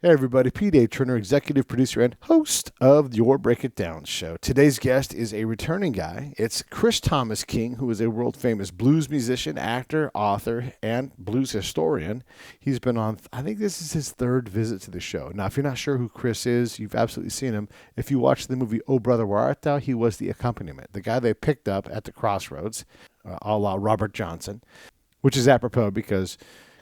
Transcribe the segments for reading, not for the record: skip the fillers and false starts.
Hey everybody, Pete A. Turner, executive producer and host of Your Break It Down show. Today's guest is a returning guy. It's Chris Thomas King, who is a world-famous blues musician, actor, author, and blues historian. He's been on, I think this is his third visit to the show. Now, if you're not sure who Chris is, you've absolutely seen him. If you watch the movie Oh Brother, Where Art Thou, he was the accompaniment, the guy they picked up at the crossroads, a la Robert Johnson, which is apropos because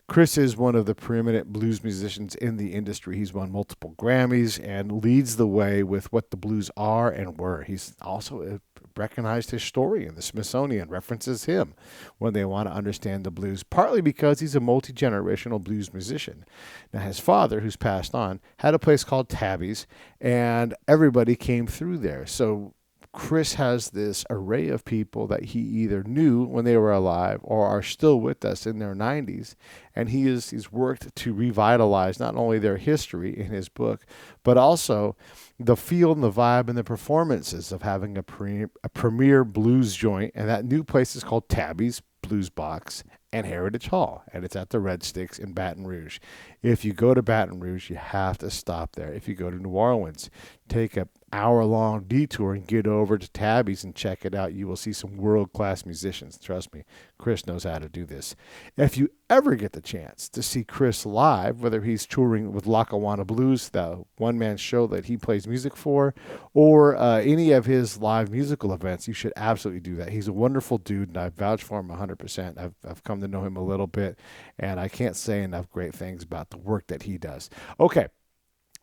Chris is one of the preeminent blues musicians in the industry. He's won multiple Grammys and leads the way with what the blues are and were. He's also a recognized historian. The Smithsonian references him when they want to understand the blues, partly because he's a multi-generational blues musician. Now, his father, who's passed on, had a place called Tabby's, and everybody came through there. So Chris has this array of people that he either knew when they were alive or are still with us in their 90s, and he's worked to revitalize not only their history in his book, but also the feel and the vibe and the performances of having a premier blues joint. And that new place is called Tabby's Blues Box and Heritage Hall, and it's at the Red Sticks in Baton Rouge. If you go to Baton Rouge, you have to stop there. If you go to New Orleans, take an hour-long detour and get over to Tabby's and check it out. You will see some world-class musicians. Trust me, Chris knows how to do this. If you ever get the chance to see Chris live, whether he's touring with Lackawanna Blues, the one-man show that he plays music for, or any of his live musical events, you should absolutely do that. He's a wonderful dude, and I vouch for him 100%. I've come to know him a little bit, and I can't say enough great things about the work that he does. Okay.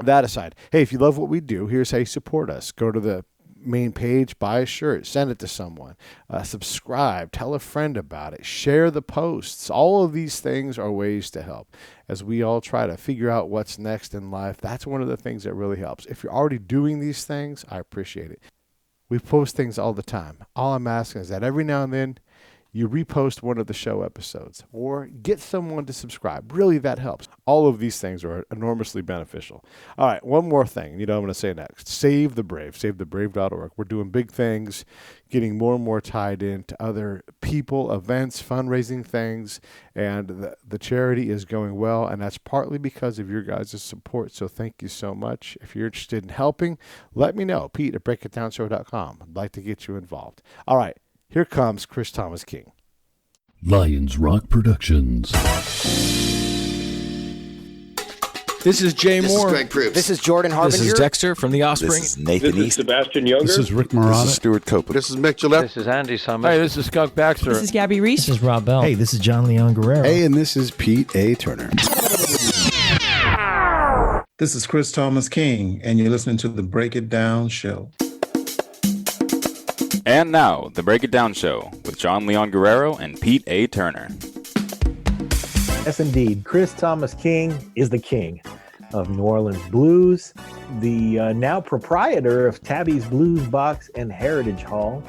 That aside, hey, if you love what we do, here's how you support us. Go to the main page, buy a shirt, send it to someone, subscribe, tell a friend about it, share the posts. All of these things are ways to help as we all try to figure out what's next in life. That's one of the things that really helps. If you're already doing these things, I appreciate it. We post things all the time. All I'm asking is that every now and then you repost one of the show episodes or get someone to subscribe. Really, that helps. All of these things are enormously beneficial. All right, one more thing. I'm going to say next. Save the Brave. SaveTheBrave.org. We're doing big things, getting more and more tied into other people, events, fundraising things, and the charity is going well, and that's partly because of your guys' support, so thank you so much. If you're interested in helping, let me know. Pete at BreakItDownShow.com. I'd like to get you involved. All right. Here comes Chris Thomas King. Lions Rock Productions. This is Jay Moore. This is Greg Proops. This is Jordan Harbinger. This is Dexter from The Offspring. This is Nathan This is East. Sebastian Younger. This is Rick Marotta. This is Stuart Copeland. This is Mick Gillette. This is Andy Summers. Hey, this is Skunk Baxter. This is Gabby Reese. This is Rob Bell. Hey, this is John Leon Guerrero. Hey, and this is Pete A. Turner. This is Chris Thomas King, and you're listening to the Break It Down Show. And now, the Break It Down Show with John Leon Guerrero and Pete A. Turner. Yes, indeed. Chris Thomas King is the king of New Orleans blues, the now proprietor of Tabby's Blues Box and Heritage Hall,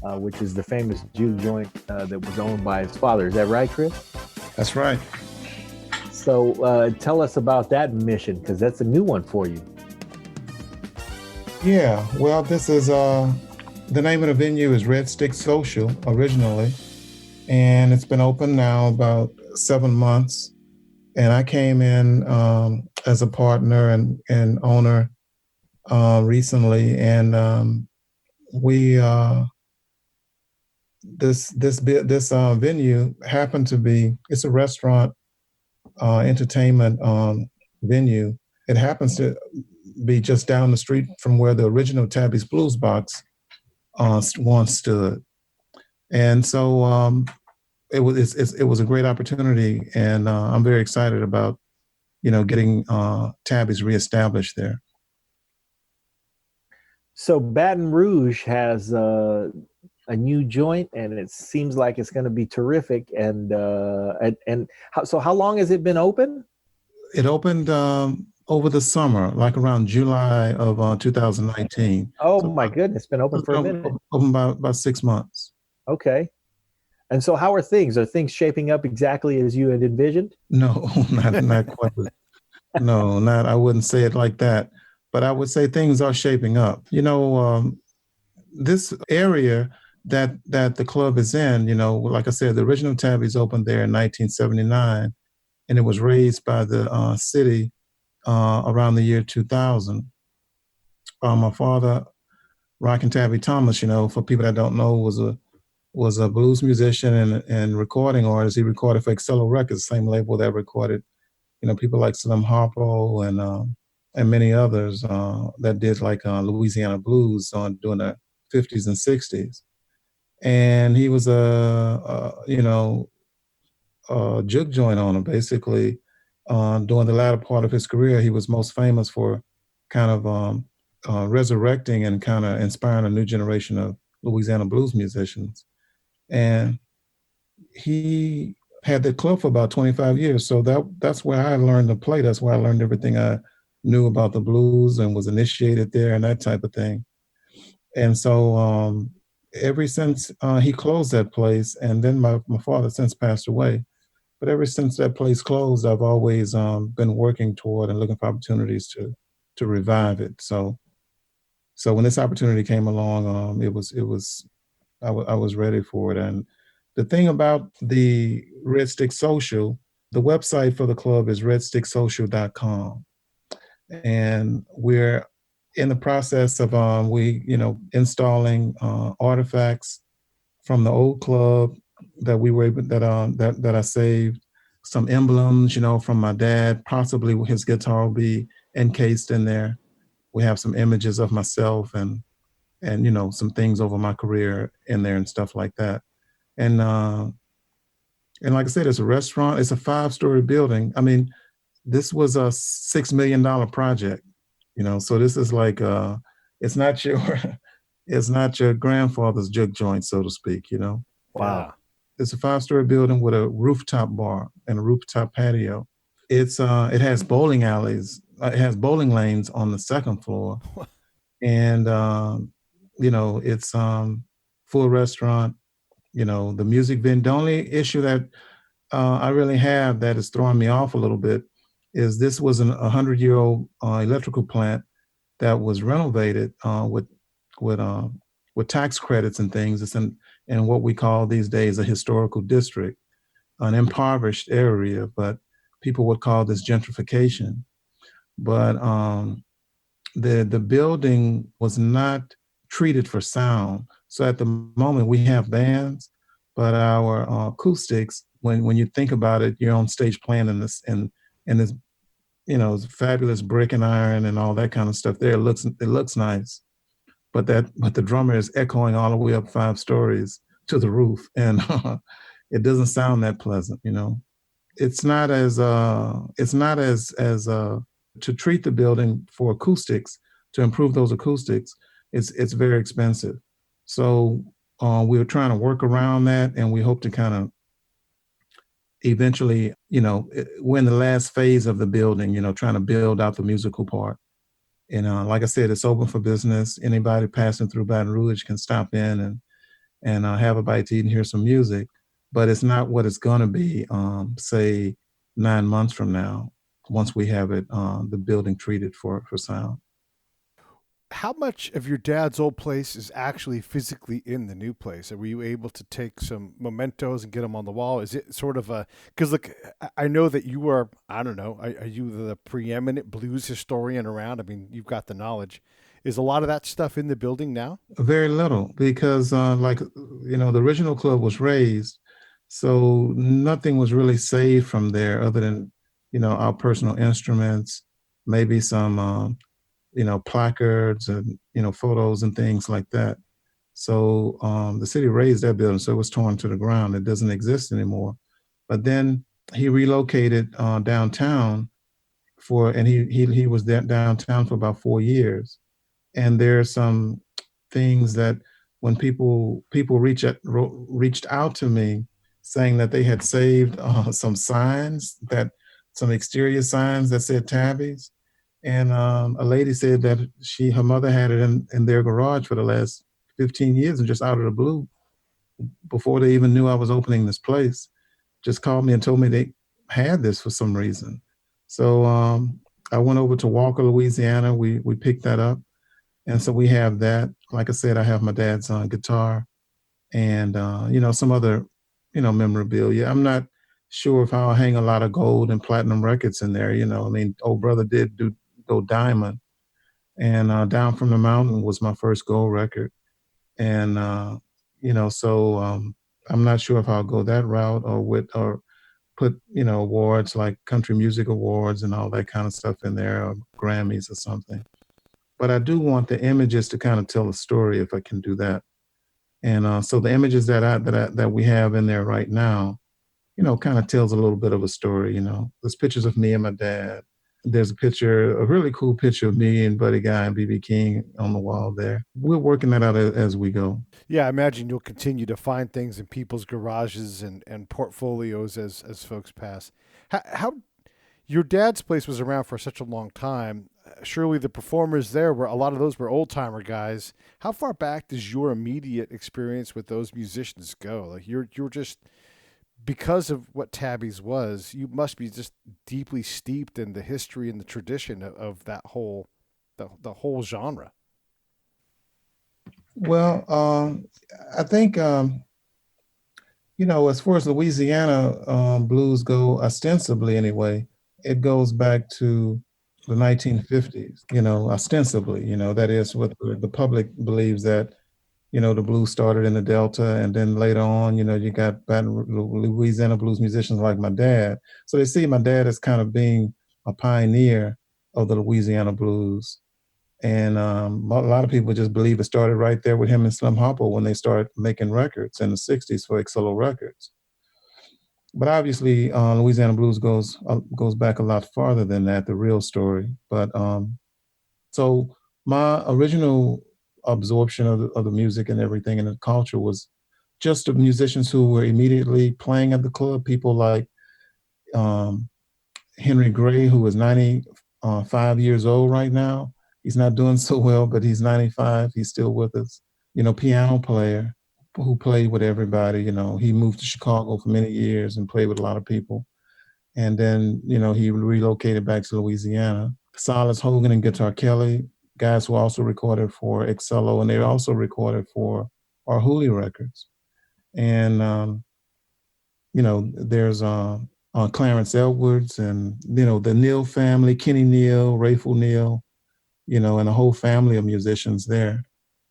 which is the famous juke joint that was owned by his father. Is that right, Chris? That's right. So tell us about that mission, because that's a new one for you. Yeah, well, this is... the name of the venue is Red Stick Social originally, and it's been open now about 7 months. And I came in as a partner and owner recently, and we this venue happened to be, it's a restaurant entertainment venue. It happens to be just down the street from where the original Tabby's Blues Box once stood, and so it was a great opportunity, and I'm very excited about getting Tabby's reestablished there. So Baton Rouge has a new joint, and it seems like it's going to be terrific. And how long has it been open? It opened over the summer, like around July of 2019. Oh, so my goodness. It's been open for a minute. Open about 6 months. Okay. And so how are things? Are things shaping up exactly as you had envisioned? No, not quite. No, not. I wouldn't say it like that. But I would say things are shaping up. This area that the club is in, like I said, the original Tabby's opened there in 1979, and it was raised by the city around the year 2000. My father, Rockin' Tabby Thomas, for people that don't know, was a blues musician and recording artist. He recorded for Excello Records, same label that recorded, people like Slim Harpo and many others that did like Louisiana blues during the 50s and 60s. And he was a juke joint owner, basically. During the latter part of his career, he was most famous for kind of resurrecting and kind of inspiring a new generation of Louisiana blues musicians. And he had that club for about 25 years. So that's where I learned to play. That's where I learned everything I knew about the blues and was initiated there and that type of thing. And so ever since he closed that place, and then my father since passed away, but ever since that place closed, I've always been working toward and looking for opportunities to revive it. So when this opportunity came along, I was ready for it. And the thing about the Red Stick Social, the website for the club is redsticksocial.com. And we're in the process of installing artifacts from the old club that we were able that I saved, some emblems, from my dad. Possibly his guitar will be encased in there. We have some images of myself and some things over my career in there and stuff like that. And like I said, it's a restaurant. It's a 5-story building. I mean, this was a $6 million project, so this is like it's not your grandfather's juke joint, so to speak, Wow. It's a 5-story building with a rooftop bar and a rooftop patio. It has bowling alleys. It has bowling lanes on the second floor. And it's full restaurant. The music venue. The only issue that I really have that is throwing me off a little bit is this was a 100-year-old electrical plant that was renovated with tax credits and things. It's in what we call these days a historical district, an impoverished area, but people would call this gentrification. But the building was not treated for sound. So at the moment we have bands, but our acoustics, when you think about it, you're on stage playing in this fabulous brick and iron and all that kind of stuff there. It looks nice. But the drummer is echoing all the way up 5 stories to the roof, and it doesn't sound that pleasant. It's not as to treat the building for acoustics, to improve those acoustics. It's very expensive. So we're trying to work around that, and we hope to kind of eventually, we're in the last phase of the building. Trying to build out the musical part. And like I said, it's open for business. Anybody passing through Baton Rouge can stop in and have a bite to eat and hear some music. But it's not what it's going to be, say, 9 months from now, once we have it, the building treated for sound. How much of your dad's old place is actually physically in the new place? Were you able to take some mementos and get them on the wall? Is it sort of because look, I know that you are, I don't know, are you the preeminent blues historian around? I mean, you've got the knowledge. Is a lot of that stuff in the building now? Very little, because the original club was razed. So nothing was really saved from there other than, our personal instruments, maybe some, placards and, photos and things like that. So the city razed that building, so it was torn to the ground. It doesn't exist anymore. But then he relocated downtown and he was downtown for about 4 years. And there are some things that when people reached out to me saying that they had saved some exterior signs that said Tabby's. And a lady said that her mother had it in their garage for the last 15 years, and just out of the blue, before they even knew I was opening this place, just called me and told me they had this for some reason. So I went over to Walker, Louisiana. We picked that up. And so we have that. Like I said, I have my dad's guitar and, some other, memorabilia. I'm not sure if I'll hang a lot of gold and platinum records in there. I mean, old brother did go diamond, and Down from the Mountain was my first gold record. And, so I'm not sure if I'll go that route or put, awards like country music awards and all that kind of stuff in there, or Grammys or something. But I do want the images to kind of tell a story if I can do that. And so the images that we have in there right now, kind of tells a little bit of a story. There's pictures of me and my dad. There's a really cool picture of me and Buddy Guy and B.B. King on the wall there. We're working that out as we go. Yeah, I imagine you'll continue to find things in people's garages and portfolios as folks pass. How your dad's place was around for such a long time. Surely the performers there a lot of those were old timer guys. How far back does your immediate experience with those musicians go? Like you're just, because of what Tabby's was, you must be just deeply steeped in the history and the tradition of that whole the whole genre. Well, I think, as far as Louisiana blues go, ostensibly anyway, it goes back to the 1950s, ostensibly, that is what the public believes, that, the blues started in the Delta, and then later on, you got Louisiana blues musicians like my dad. So they see my dad as kind of being a pioneer of the Louisiana blues. And a lot of people just believe it started right there with him and Slim Harpo when they started making records in the 60s for Excello Records. But obviously, Louisiana blues goes back a lot farther than that, the real story. But so my original absorption of the music and everything and the culture was just of musicians who were immediately playing at the club. People like Henry Gray, who is 95 years old right now. He's not doing so well, but he's 95. He's still with us. Piano player who played with everybody. He moved to Chicago for many years and played with a lot of people. And then, he relocated back to Louisiana. Silas Hogan and Guitar Kelly, guys who also recorded for Excello, and they also recorded for our Hooley Records. And, there's Clarence Edwards and, the Neal family, Kenny Neal, Rayful Neal, and a whole family of musicians there.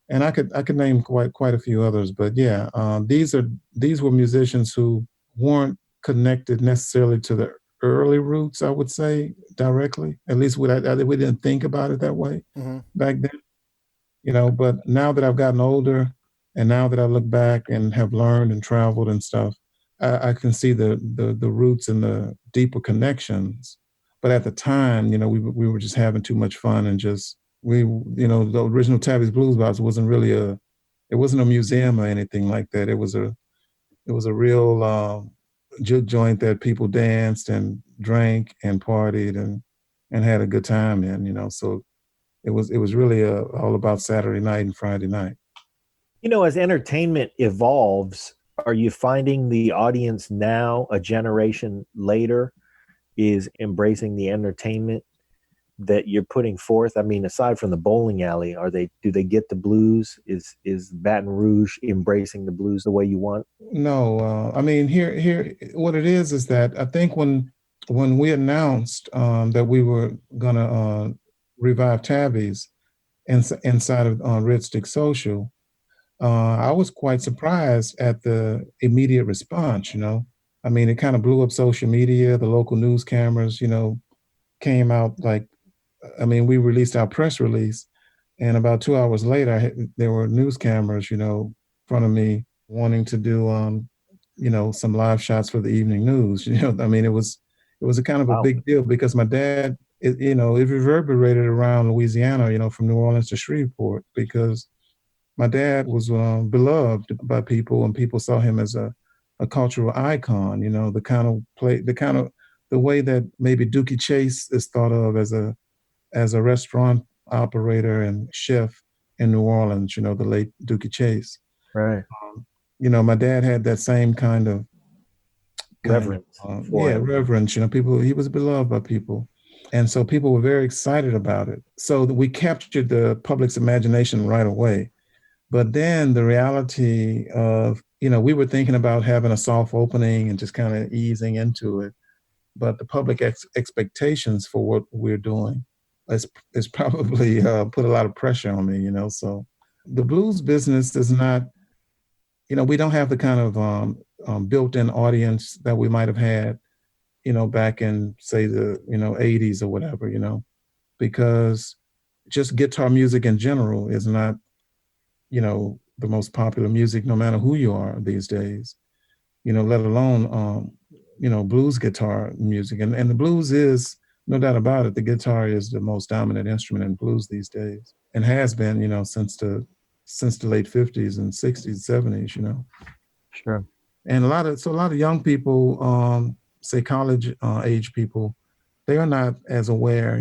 And I could name quite a few others, but yeah, these were musicians who weren't connected necessarily to the early roots, I would say, directly. At least we didn't think about it that way back then. But now that I've gotten older, and now that I look back and have learned and traveled and stuff, I can see the roots and the deeper connections. But at the time, we were just having too much fun, and just the original Tabby's Blues Box wasn't really it wasn't a museum or anything like that. It was a real juke joint that people danced and drank and partied and had a good time in. So it was really all about Saturday night and Friday night. As entertainment evolves, are you finding the audience now, a generation later, is embracing the entertainment that you're putting forth? I mean, aside from the bowling alley, do they get the blues? Is Baton Rouge embracing the blues the way you want? No, I mean, here, what it is that I think when we announced that we were gonna revive Tabby's inside of Red Stick Social, I was quite surprised at the immediate response. I mean, it kind of blew up social media. The local news cameras, came out we released our press release, and about 2 hours later, there were news cameras, in front of me wanting to do, some live shots for the evening news. I mean, it was a kind of a big deal because my dad, it reverberated around Louisiana, from New Orleans to Shreveport, because my dad was beloved by people, and people saw him as a cultural icon. The way that maybe Dookie Chase is thought of as a restaurant operator and chef in New Orleans, the late Dookie Chase. Right. My dad had that same kind of reverence. Reverence. He was beloved by people. And so people were very excited about it. So we captured the public's imagination right away. But then the reality of, we were thinking about having a soft opening and just kind of easing into it. But the public expectations for what we're doing is probably put a lot of pressure on me, So the blues business is not, we don't have the kind of built-in audience that we might have had, back in, say, the, 80s or whatever, because just guitar music in general is not, the most popular music, no matter who you are these days, let alone, blues guitar music. And the blues is, no doubt about it, the guitar is the most dominant instrument in blues these days, and has been, since the late 50s and 60s, 70s, Sure. And a lot of young people, say college age people, they are not as aware,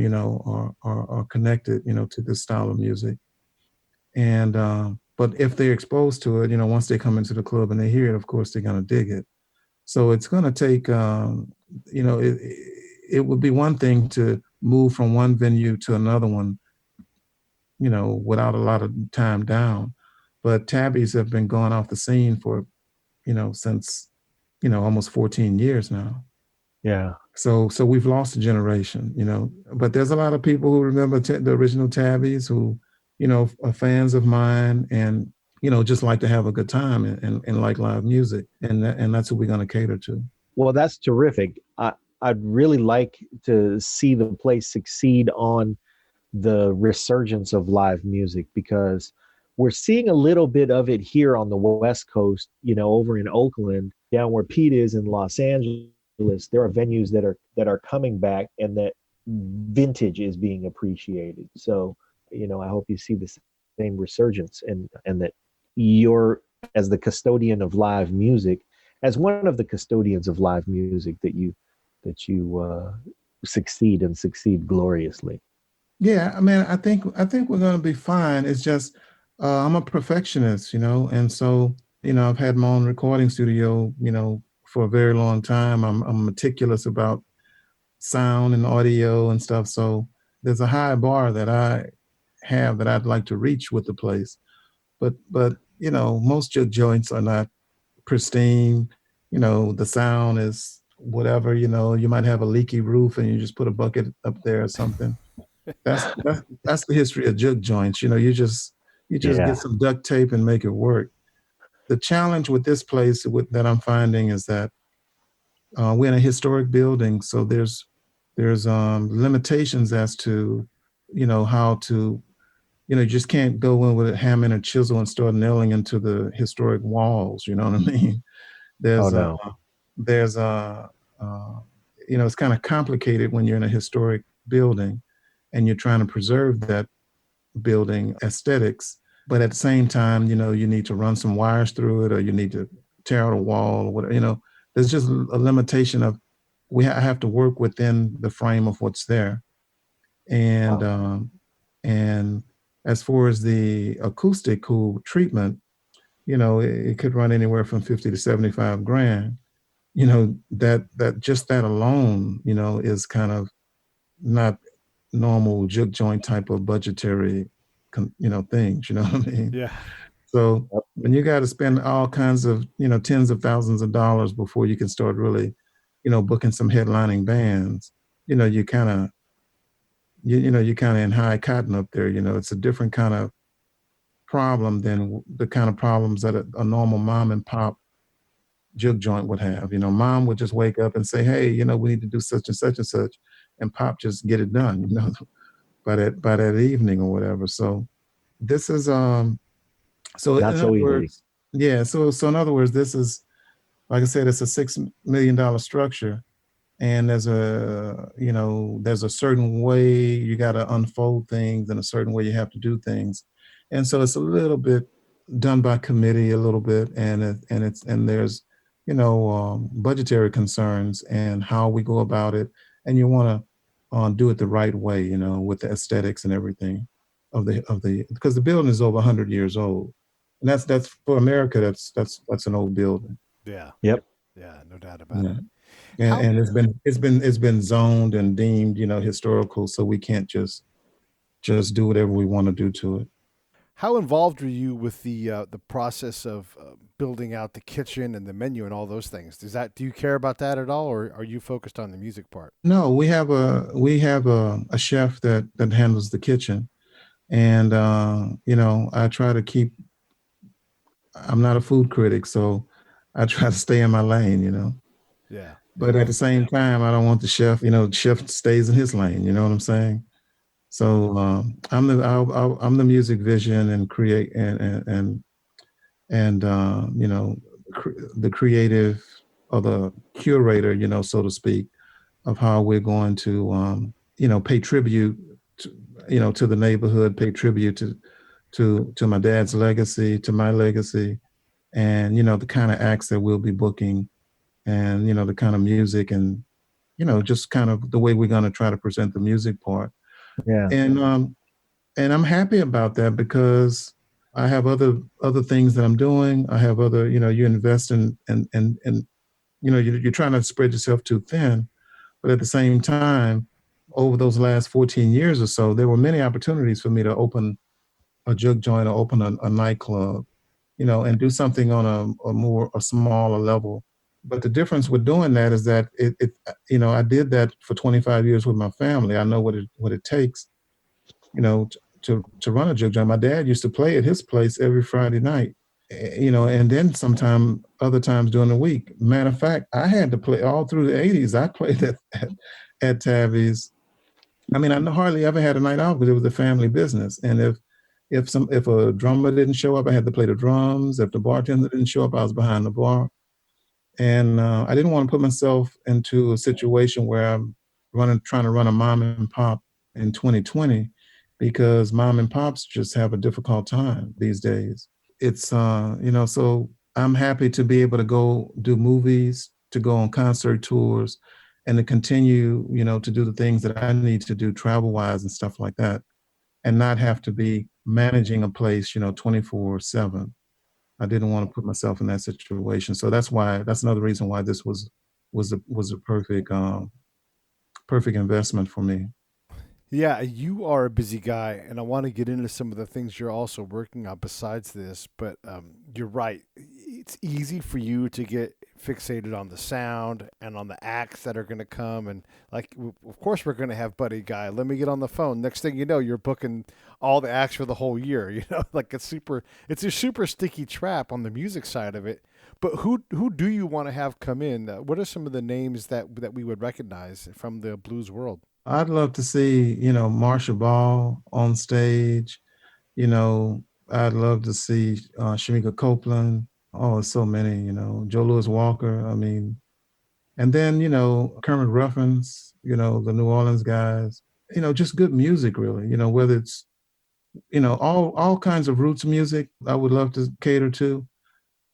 or connected, to this style of music. And but if they're exposed to it, once they come into the club and they hear it, of course they're gonna dig it. So it's gonna take, it would be one thing to move from one venue to another one, without a lot of time down. But Tabbies have been going off the scene for, since, almost 14 years now. Yeah. So we've lost a generation, but there's a lot of people who remember the original Tabbies who, are fans of mine and, just like to have a good time and like live music. And that's what we're going to cater to. Well, that's terrific. I'd really like to see the place succeed on the resurgence of live music, because we're seeing a little bit of it here on the West Coast, over in Oakland, down where Pete is in Los Angeles. There are venues that are coming back, and that vintage is being appreciated. So, I hope you see the same resurgence, and that you're, as the custodian of live music, as one of the custodians of live music, that you succeed and succeed gloriously. Yeah, I mean, I think we're going to be fine. It's just I'm a perfectionist, and so I've had my own recording studio, for a very long time. I'm meticulous about sound and audio and stuff. So there's a high bar that I have that I'd like to reach with the place. But most joints are not pristine. The sound is whatever. You might have a leaky roof and you just put a bucket up there or something. That's the history of jug joints. You just get some duct tape and make it work. The challenge with this place that I'm finding is that we're in a historic building, so there's limitations as to how to you just can't go in with a hammer and a chisel and start nailing into the historic walls. You know what I mean? There's no. It's kind of complicated when you're in a historic building and you're trying to preserve that building aesthetics, but at the same time, you need to run some wires through it, or you need to tear out a wall or whatever. There's just a limitation of I have to work within the frame of what's there. And and as far as the acoustical treatment, it could run anywhere from 50 to 75 grand. That just that alone, is kind of not normal juke joint type of budgetary, things. You know what I mean? Yeah. So when you got to spend all kinds of, tens of thousands of dollars before you can start really, booking some headlining bands, you kind of, you're kind of in high cotton up there. It's a different kind of problem than the kind of problems that a normal mom and pop juke joint would have. Mom would just wake up and say, hey, we need to do such and such and such, and pop just get it done, by that evening or whatever. So this is so Not in so other easy. words, yeah. So in other words, this is, like I said, it's a $6 million structure, and there's a certain way you got to unfold things, and a certain way you have to do things, and so it's a little bit done by committee a little bit, and there's budgetary concerns and how we go about it, and you want to do it the right way, with the aesthetics and everything of the because the building is over 100 years old. And that's for America. That's an old building. Yeah. Yep. Yeah. No doubt about it. And it's been zoned and deemed, historical. So we can't just do whatever we want to do to it. How involved are you with the process of building out the kitchen and the menu and all those things? Do you care about that at all, or are you focused on the music part? No, we have a chef that handles the kitchen, and I try to keep. I'm not a food critic, so I try to stay in my lane. Yeah. But at the same time, I don't want the chef. The chef stays in his lane. You know what I'm saying? So I'm the music vision and create and the creative or the curator, so to speak, of how we're going to pay tribute to the neighborhood, pay tribute to my dad's legacy, to my legacy, and the kind of acts that we'll be booking, and the kind of music, and just kind of the way we're going to try to present the music part. Yeah. And I'm happy about that because I have other things that I'm doing. I have other, you invest in you're trying to spread yourself too thin, but at the same time, over those last 14 years or so, there were many opportunities for me to open a jug joint or open a nightclub, and do something on a smaller level. But the difference with doing that is that I did that for 25 years with my family. I know what it takes, to run a jug joint. My dad used to play at his place every Friday night, and then sometime other times during the week. Matter of fact, I had to play all through the 80s. I played at Tabby's. I mean, I hardly ever had a night off because it was a family business. And if a drummer didn't show up, I had to play the drums. If the bartender didn't show up, I was behind the bar. And I didn't want to put myself into a situation where I'm trying to run a mom and pop in 2020, because mom and pops just have a difficult time these days. It's so I'm happy to be able to go do movies, to go on concert tours, and to continue, to do the things that I need to do travel wise and stuff like that, and not have to be managing a place, 24/7. I didn't want to put myself in that situation. So that's another reason why this was a perfect investment for me. Yeah, you are a busy guy, and I want to get into some of the things you're also working on besides this. But you're right; it's easy for you to get fixated on the sound and on the acts that are going to come. And of course, we're going to have Buddy Guy. Let me get on the phone. Next thing you know, you're booking all the acts for the whole year. It's a super sticky trap on the music side of it. But who do you want to have come in? What are some of the names that we would recognize from the blues world? I'd love to see, Marsha Ball on stage. I'd love to see Shamika Copeland. Oh, so many, Joe Louis Walker. I mean, and then, Kermit Ruffins, the New Orleans guys, just good music, really, whether it's, all kinds of roots music I would love to cater to,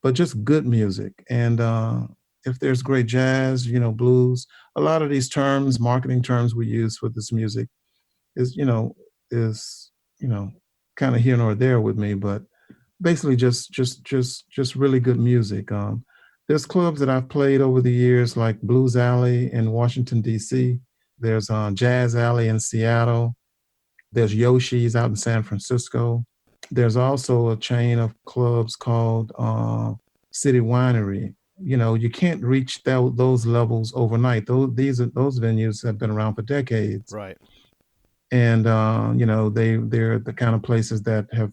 but just good music. And if there's great jazz, blues, a lot of these terms, marketing terms we use for this music is, is, kind of here nor there with me, but basically just really good music. There's clubs that I've played over the years, like Blues Alley in Washington, D.C. There's Jazz Alley in Seattle. There's Yoshi's out in San Francisco. There's also a chain of clubs called City Winery. You can't reach those levels overnight. Those venues have been around for decades. Right. And they're the kind of places that have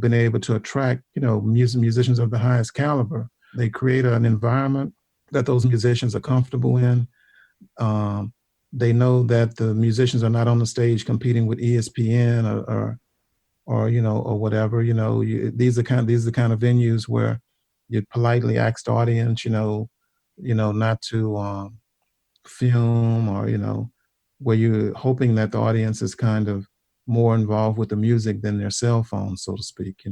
been able to attract musicians of the highest caliber. They create an environment that those musicians are comfortable in. They know that the musicians are not on the stage competing with ESPN or whatever. These are kind of venues where you politely ask the audience, not to film, or where you're hoping that the audience is kind of more involved with the music than their cell phone, so to speak.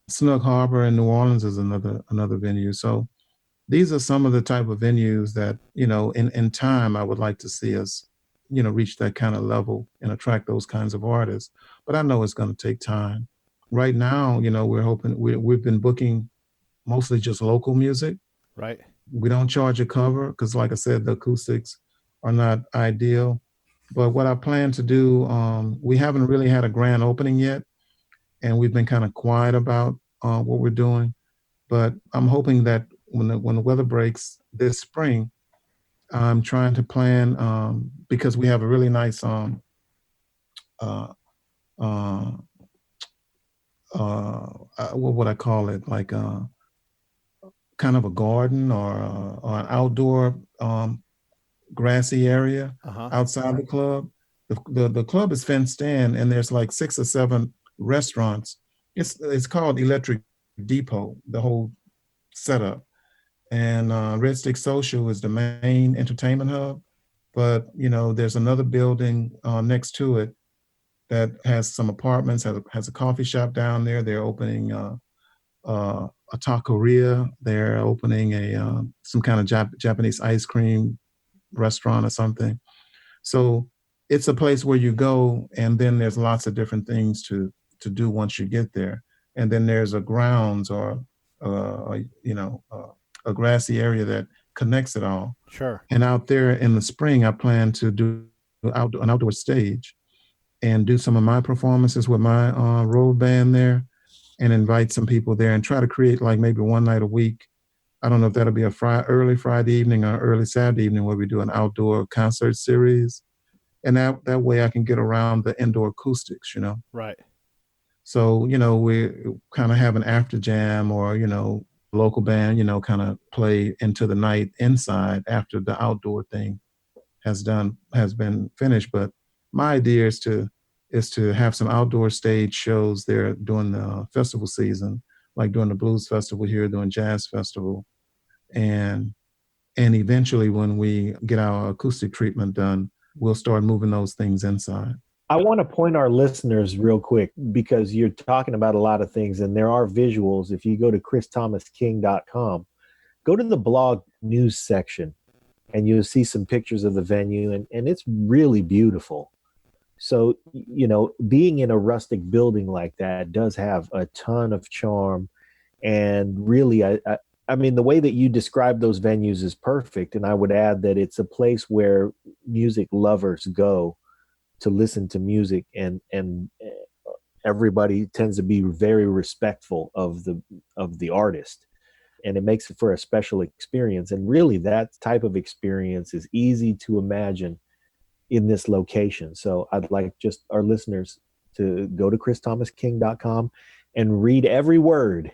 Snug Harbor in New Orleans is another venue. So these are some of the type of venues that, in time, I would like to see us, reach that kind of level and attract those kinds of artists. But I know it's going to take time. Right now, we've been booking mostly just local music. Right. We don't charge a cover because, like I said, the acoustics are not ideal. But what I plan to do, we haven't really had a grand opening yet. and we've been kind of quiet about what we're doing. But I'm hoping that when the weather breaks this spring, I'm trying to plan because we have a really nice uh, uh, what would I call it? Like kind of a garden or an outdoor grassy area outside the club. The club is fenced in, and there's like 6 or 7 restaurants. It's called Electric Depot, the whole setup. And Red Stick Social is the main entertainment hub. But, there's another building next to it that has some apartments, has a coffee shop down there. They're opening a taqueria. They're opening some kind of Japanese ice cream restaurant or something. So it's a place where you go, and then there's lots of different things to do once you get there. And then there's a grounds or a grassy area that connects it all. Sure. And out there in the spring, I plan to do an outdoor stage and do some of my performances with my road band there, and invite some people there and try to create like maybe one night a week. I don't know if that'll be early Friday evening or early Saturday evening where we do an outdoor concert series. And that way I can get around the indoor acoustics, Right. So, we kind of have an after jam or, local band, kind of play into the night inside after the outdoor thing has been finished. But my idea is to have some outdoor stage shows there during the festival season, like during the blues festival here, during jazz festival. And eventually when we get our acoustic treatment done, we'll start moving those things inside. I want to point our listeners real quick because you're talking about a lot of things and there are visuals. If you go to christhomasking.com, go to the blog news section and you'll see some pictures of the venue and it's really beautiful. So, being in a rustic building like that does have a ton of charm. And really, I mean, the way that you describe those venues is perfect. And I would add that it's a place where music lovers go to listen to music, and everybody tends to be very respectful of the artist, and it makes it for a special experience. And really, that type of experience is easy to imagine in this location. So I'd like just our listeners to go to christhomasking.com and read every word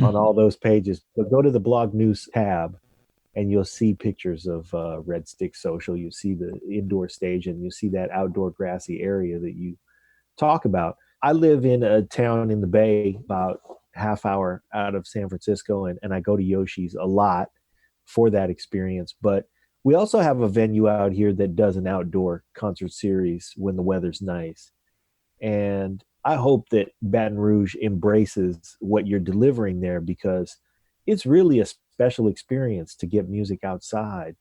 on all those pages. So go to the blog news tab and you'll see pictures of Red Stick Social. You see the indoor stage and you see that outdoor grassy area that you talk about. I live in a town in the Bay, about half hour out of San Francisco, and I go to Yoshi's a lot for that experience. But we also have a venue out here that does an outdoor concert series when the weather's nice. And I hope that Baton Rouge embraces what you're delivering there, because it's really a special experience to get music outside,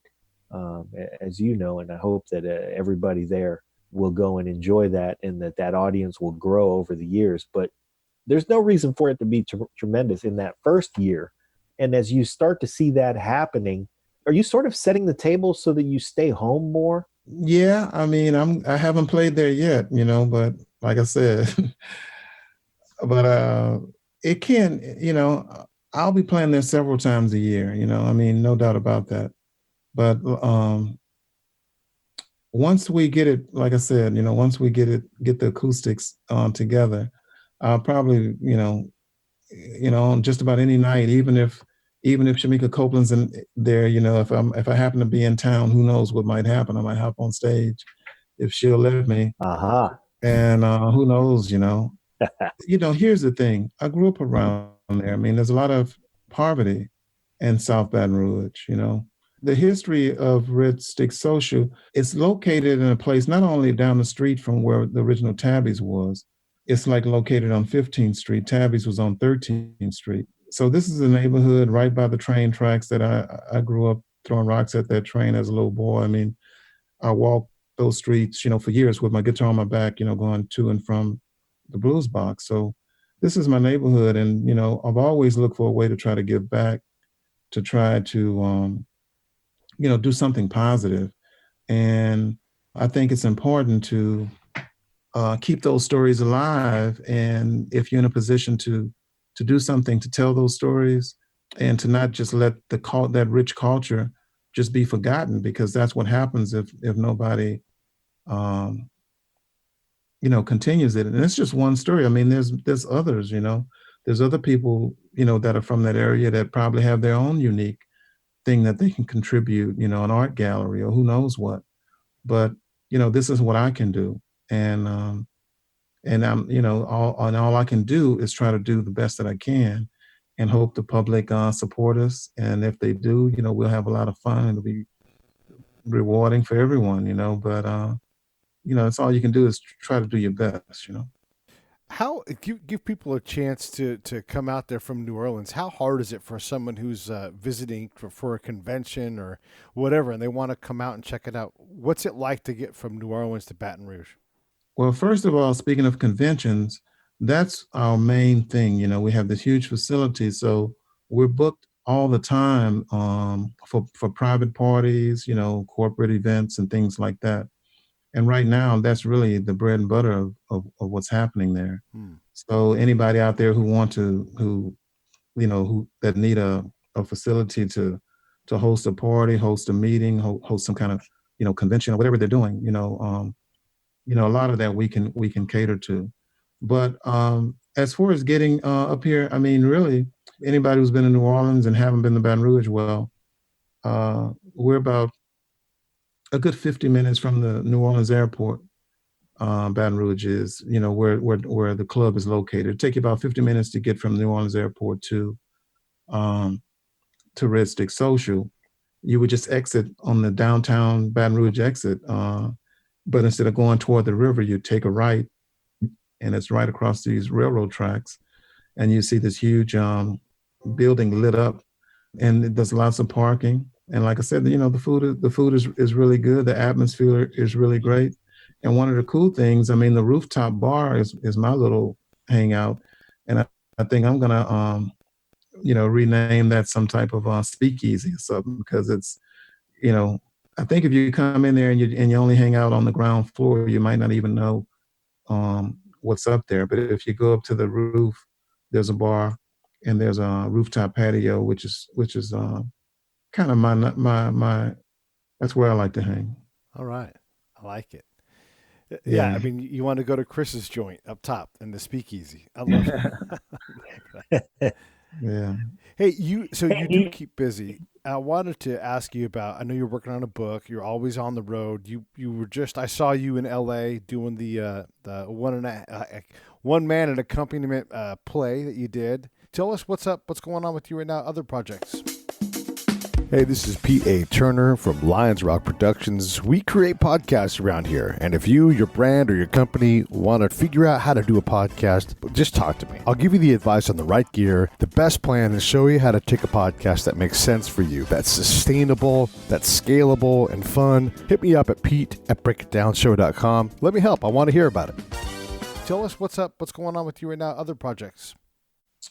as you know, and I hope that everybody there will go and enjoy that, and that audience will grow over the years. But there's no reason for it to be tremendous in that first year. And as you start to see that happening, are you sort of setting the table so that you stay home more? Yeah, I mean, I haven't played there yet, but like I said, but it can, I'll be playing there several times a year, I mean, no doubt about that. But once we get it, like I said, once we get the acoustics together, I'll probably, on just about any night, even if Shamika Copeland's in there, if I happen to be in town, who knows what might happen? I might hop on stage if she'll let me. And who knows, here's the thing. I grew up around there. I mean, there's a lot of poverty in South Baton Rouge, The history of Red Stick Social is located in a place not only down the street from where the original Tabby's was, it's like located on 15th Street. Tabby's was on 13th Street. So this is a neighborhood right by the train tracks that I grew up throwing rocks at that train as a little boy. I mean, I walked those streets, for years with my guitar on my back, going to and from the blues box. So this is my neighborhood. And, I've always looked for a way to try to give back, to try to, do something positive. And I think it's important to keep those stories alive. And if you're in a position to do something to tell those stories, and to not just let that rich culture just be forgotten, because that's what happens if nobody um, continues it. And it's just one story. I mean, there's others. There's other people that are from that area that probably have their own unique thing that they can contribute. An art gallery or who knows what. But this is what I can do, and I'm all I can do is try to do the best that I can, and hope the public support us. And if they do, we'll have a lot of fun, and it'll be rewarding for everyone. But it's all you can do is try to do your best. How give people a chance to come out there from New Orleans? How hard is it for someone who's visiting for a convention or whatever, and they want to come out and check it out? What's it like to get from New Orleans to Baton Rouge? Well, first of all, speaking of conventions, that's our main thing. We have this huge facility, so we're booked all the time for private parties, corporate events and things like that. And right now, that's really the bread and butter of what's happening there. So anybody out there who that need a facility to host a party, host a meeting, host some kind of convention or whatever they're doing, a lot of that we can cater to. But as far as getting up here, I mean, really, anybody who's been in New Orleans and haven't been to Baton Rouge, well, we're about a good 50 minutes from the New Orleans airport. Baton Rouge is, where the club is located. It'll take you about 50 minutes to get from New Orleans airport to Touristic Social. You would just exit on the downtown Baton Rouge exit. But instead of going toward the river, you take a right, and it's right across these railroad tracks. And you see this huge building lit up, and there's lots of parking. And like I said, the food is really good. The atmosphere is really great. And one of the cool things, I mean, the rooftop bar is my little hangout. And I think I'm going to, rename that some type of speakeasy or something, because it's, I think if you come in there and you only hang out on the ground floor, you might not even know what's up there. But if you go up to the roof, there's a bar and there's a rooftop patio, which is kind of my that's where I like to hang. All right. I like it. Yeah. Yeah. I mean, you want to go to Chris's joint up top in the speakeasy. I love it. Yeah. Hey, you do keep busy. I wanted to ask you about, I know you're working on a book. You're always on the road. You were I saw you in LA doing the one man and accompaniment play that you did. Tell us what's going on with you right now, other projects. Hey, this is Pete A. Turner from Lions Rock Productions. We create podcasts around here, and if you, your brand, or your company want to figure out how to do a podcast, just talk to me. I'll give you the advice on the right gear, the best plan, and show you how to take a podcast that makes sense for you, that's sustainable, that's scalable, and fun. Hit me up at pete@breakitdownshow.com. Let me help. I want to hear about it. Tell us what's going on with you right now, other projects.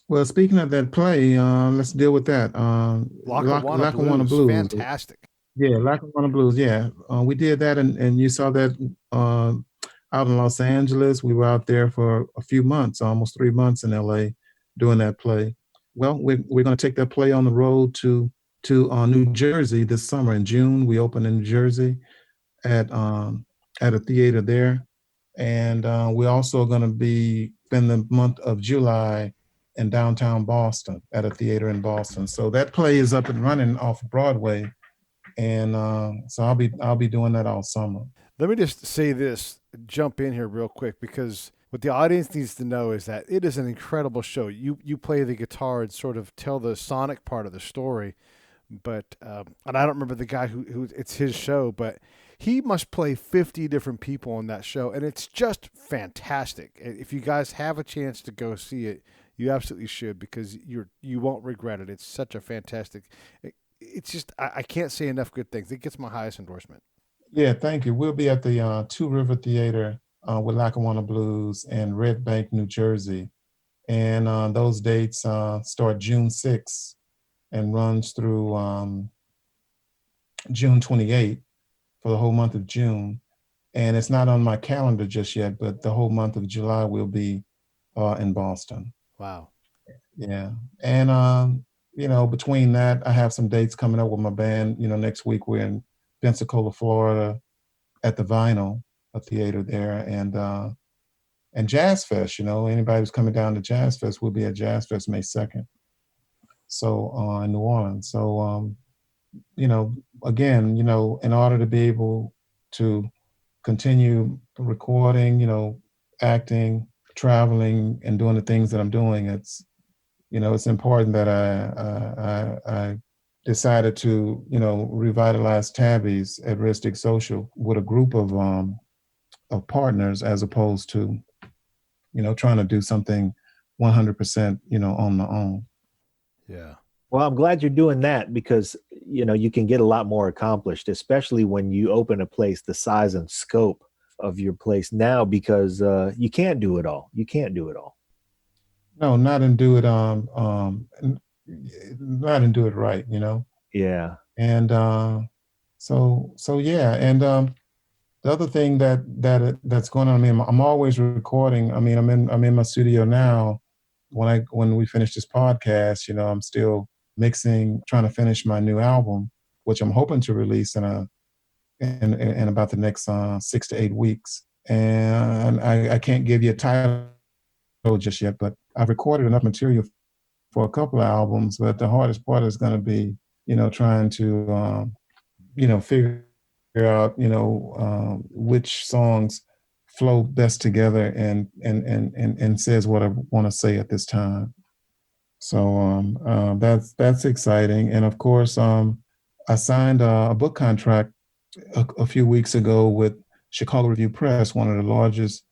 Well, speaking of that play, let's deal with that. Lackawanna Blues. Fantastic. Yeah, Lackawanna Blues. Yeah, we did that, and you saw that out in Los Angeles. We were out there for a few months, almost 3 months in LA, doing that play. Well, we're going to take that play on the road to New Jersey this summer. In June, we open in New Jersey at a theater there, and we're also going to spend the month of July in downtown Boston at a theater in Boston. So that play is up and running off Broadway. And so I'll be doing that all summer. Let me just say this, jump in here real quick, because what the audience needs to know is that it is an incredible show. You play the guitar and sort of tell the sonic part of the story, but and I don't remember the guy who it's his show, but he must play 50 different people on that show, and it's just fantastic. If you guys have a chance to go see it, you absolutely should, because you won't regret it. It's such a fantastic. It's just I can't say enough good things. It gets my highest endorsement. Yeah, thank you. We'll be at the Two River Theater with Lackawanna Blues in Red Bank, New Jersey, and those dates start June 6th and runs through June 28th for the whole month of June. and it's not on my calendar just yet, but the whole month of July we'll be in Boston. Wow. Yeah. And, between that, I have some dates coming up with my band. Next week we're in Pensacola, Florida at the Vinyl, a theater there, and Jazz Fest. Anybody who's coming down to Jazz Fest will be at Jazz Fest May 2nd. So in New Orleans. So, again, in order to be able to continue recording, acting, traveling, and doing the things that I'm doing, it's important that I decided to, revitalize Tabby's at Ristic Social with a group of partners, as opposed to, trying to do something 100%, on my own. Yeah. Well, I'm glad you're doing that because, you can get a lot more accomplished, especially when you open a place the size and scope of your place now, because you can't do it all. You can't do it all. No, not and do it not and do it right, Yeah. And so yeah, and the other thing that's going on, I mean, I'm always recording. I mean, I'm in my studio now. When we finish this podcast, I'm still mixing, trying to finish my new album, which I'm hoping to release in about the next 6 to 8 weeks. And I can't give you a title just yet, but I've recorded enough material for a couple of albums. But the hardest part is going to be, trying to, figure out, which songs flow best together and says what I want to say at this time. So that's exciting. And of course, I signed a book contract a few weeks ago with Chicago Review Press, one of the largest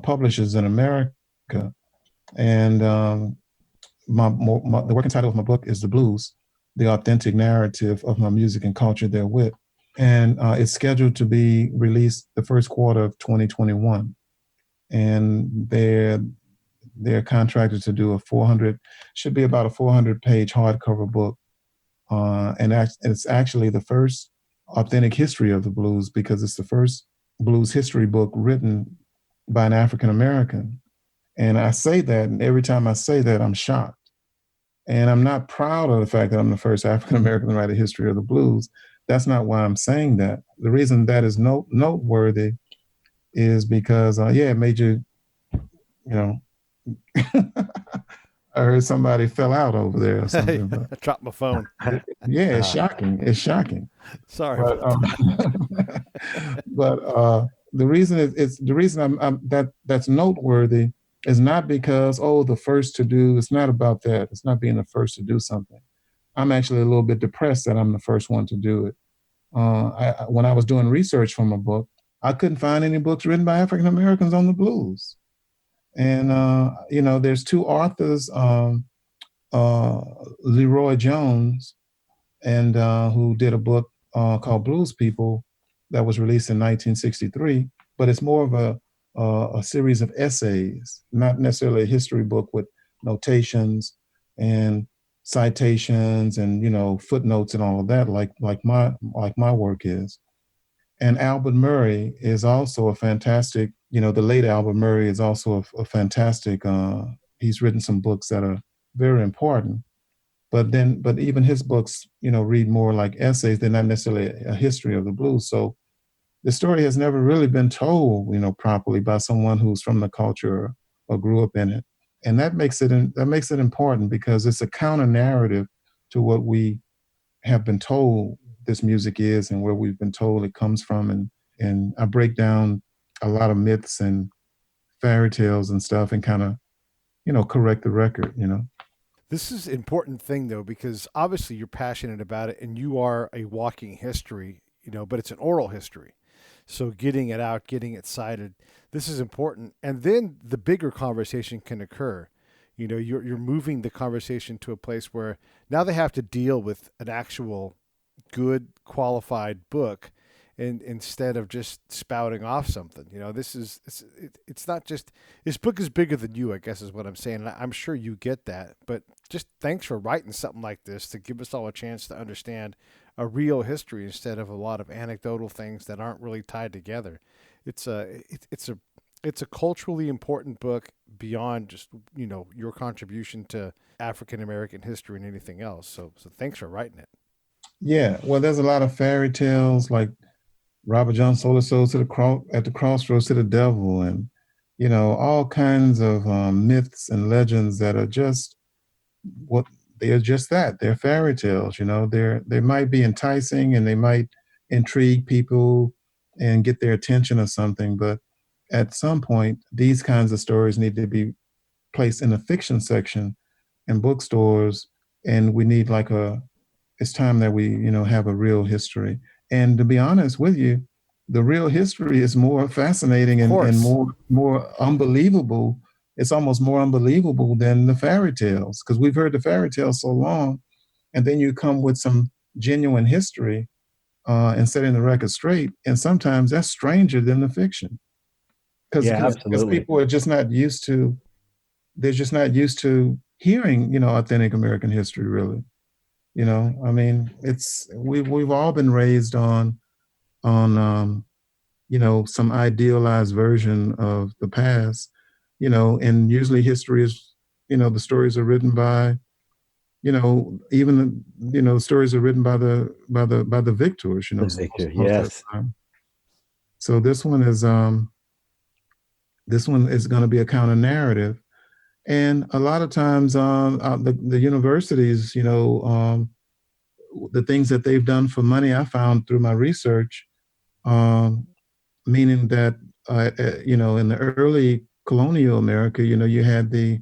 publishers in America. And the working title of my book is The Blues, the authentic narrative of my music and culture therewith. And it's scheduled to be released the first quarter of 2021. And they're contracted to do should be about a 400-page hardcover book. And it's actually the first authentic history of the blues, because it's the first blues history book written by an African American. And I say that, and every time I say that, I'm shocked. And I'm not proud of the fact that I'm the first African American to write a history of the blues. That's not why I'm saying that. The reason that is noteworthy is because, it made you, I heard somebody fell out over there or something. But, I dropped my phone. yeah, it's shocking. It's shocking. Sorry. But the reason that's noteworthy is not because, the first to do. It's not about that. It's not being the first to do something. I'm actually a little bit depressed that I'm the first one to do it. When I was doing research for my book, I couldn't find any books written by African Americans on the blues. And, there's two authors, Leroy Jones, and who did a book called Blues People that was released in 1963, but it's more of a series of essays, not necessarily a history book with notations and citations and, footnotes and all of that, like my work is. And Albert Murray is also a fantastic, the late Albert Murray is also a fantastic, he's written some books that are very important, but even his books, read more like essays. They're not necessarily a history of the blues. So the story has never really been told, properly by someone who's from the culture or grew up in it. And that makes it important, because it's a counter narrative to what we have been told this music is and where we've been told it comes from. And I break down a lot of myths and fairy tales and stuff and kind of, correct the record, This is an important thing, though, because obviously you're passionate about it and you are a walking history, but it's an oral history. So getting it out, getting it cited, this is important. And then the bigger conversation can occur. You're moving the conversation to a place where now they have to deal with an actual good qualified book. and instead of just spouting off something. It's not just, this book is bigger than you, I guess is what I'm saying. And I'm sure you get that, but just thanks for writing something like this to give us all a chance to understand a real history instead of a lot of anecdotal things that aren't really tied together. It's a culturally important book beyond just, your contribution to African American history and anything else. So thanks for writing it. Yeah, well, there's a lot of fairy tales like Robert John sold his soul to at the crossroads to the devil, and all kinds of myths and legends that are just what they are. Just that they're fairy tales. They might be enticing and they might intrigue people and get their attention or something, but at some point, these kinds of stories need to be placed in the fiction section in bookstores, and we need it's time that we have a real history. And to be honest with you, the real history is more fascinating and more unbelievable. It's almost more unbelievable than the fairy tales, because we've heard the fairy tales so long, and then you come with some genuine history and setting the record straight, and sometimes that's stranger than the fiction, because people are just not used to. They're just not used to hearing authentic American history, really. I mean, we've all been raised on some idealized version of the past, and usually history is, the stories are written by, the stories are written by the victors, The victor, yes. So this one is going to be a counter narrative. And a lot of times, the universities, the things that they've done for money, I found through my research, meaning that, in the early colonial America, you had the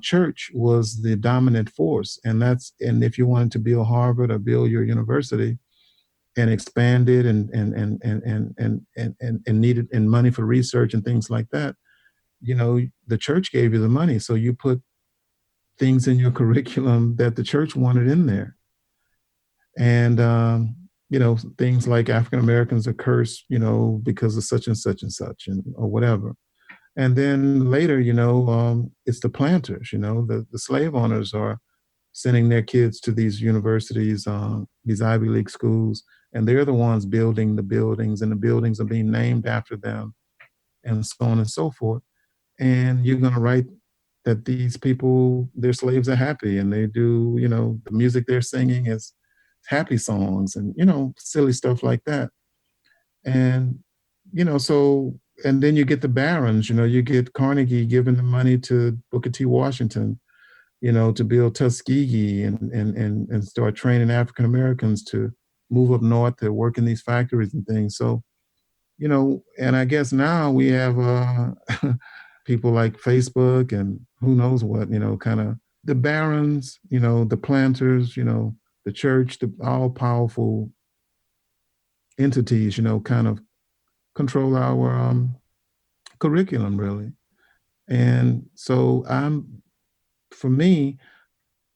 church was the dominant force, and if you wanted to build Harvard or build your university and expand it and needed money for research and things like that, the church gave you the money. So you put things in your curriculum that the church wanted in there. And, things like African Americans are cursed, because of such and such and such, or whatever. And then later, it's the planters, the slave owners are sending their kids to these universities, these Ivy League schools, and they're the ones building the buildings, and the buildings are being named after them, and so on and so forth. And you're going to write that these people, their slaves are happy, and they do, the music they're singing is happy songs, and, silly stuff like that. And, and then you get the barons, you get Carnegie giving the money to Booker T. Washington, to build Tuskegee and start training African Americans to move up north to work in these factories and things. So, and I guess now we have people like Facebook and who knows what, kind of the barons, the planters, the church, the all powerful entities, kind of control our curriculum, really. And so for me,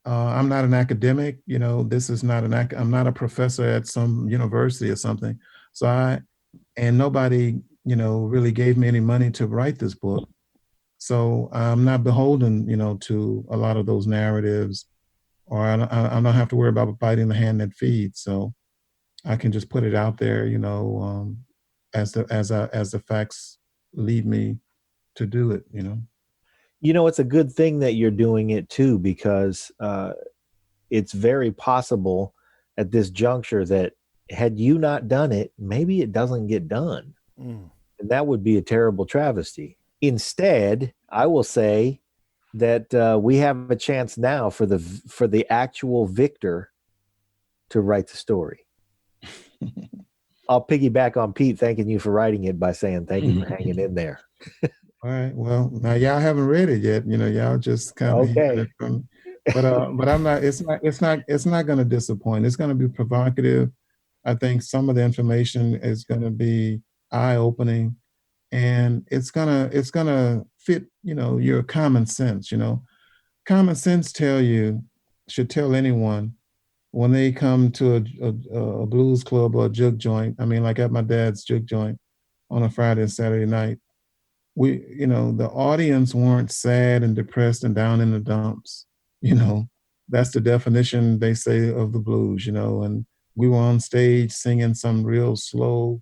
I'm not an academic, this is not I'm not a professor at some university or something. So and nobody, really gave me any money to write this book. So I'm not beholden, to a lot of those narratives, or I don't have to worry about biting the hand that feeds. So I can just put it out there, as the facts lead me to do it, It's a good thing that you're doing it too, because it's very possible at this juncture that had you not done it, maybe it doesn't get done. And that would be a terrible travesty. Instead, I will say that we have a chance now for the actual victor to write the story. I'll piggyback on Pete thanking you for writing it by saying thank you for hanging in there. All right. Well, now y'all haven't read it yet. Y'all just kind of hearing it from. But I'm not. It's not going to disappoint. It's going to be provocative. I think some of the information is going to be eye-opening, and it's gonna fit. Your common sense. Common sense should tell anyone when they come to a blues club or a juke joint, I mean, like at my dad's juke joint on a Friday and Saturday night, the audience weren't sad and depressed and down in the dumps. That's the definition they say of the blues, and we were on stage singing some real slow